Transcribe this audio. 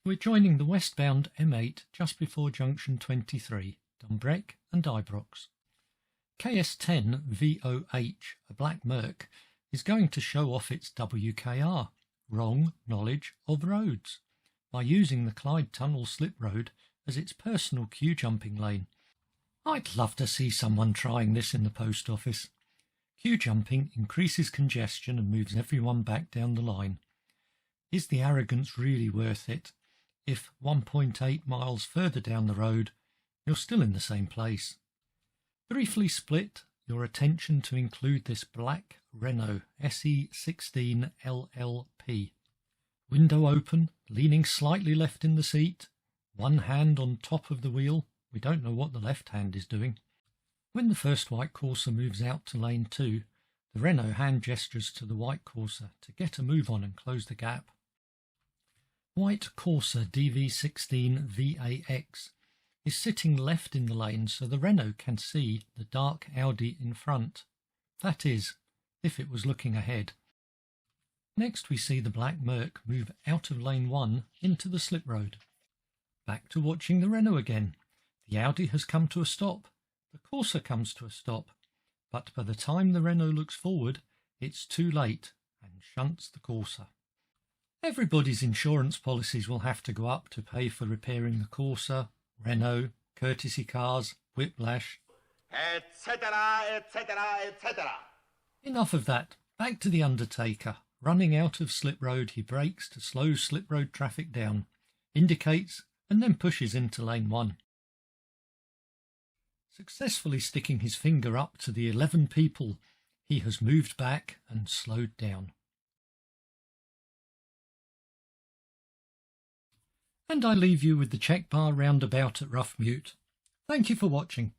We're joining the westbound M8 just before junction 23, Dumbreck and Ibrox. KS10VOH, a black Merc, is going to show off its WKR, wrong knowledge of roads, by using the Clyde Tunnel slip road as its personal queue jumping lane. I'd love to see someone trying this in the post office. Queue jumping increases congestion and moves everyone back down the line. Is the arrogance really worth it if 1.8 miles further down the road you're still in the same place? Briefly split your attention to include this black Renault SE16LLP. Window open, leaning slightly left in the seat, one hand on top of the wheel. We don't know what the left hand is doing. When the first white Corsa moves out to lane 2, the Renault hand gestures to the white Corsa to get a move on and close the gap. White Corsa DV16VAX is sitting left in the lane so the Renault can see the dark Audi in front. That is, if it was looking ahead. Next we see the black Merc move out of lane 1 into the slip road. Back to watching the Renault again. The Audi has come to a stop. The Corsa comes to a stop. But by the time the Renault looks forward, it's too late and shunts the Corsa. Everybody's insurance policies will have to go up to pay for repairing the Corsa, Renault, courtesy cars, whiplash, etc., etc., etc. Enough of that. Back to the Undertaker. Running out of slip road, he brakes to slow slip road traffic down, indicates and then pushes into lane 1. Successfully sticking his finger up to the 11 people, he has moved back and slowed down. And I leave you with the check bar roundabout at Rough Mute. Thank you for watching.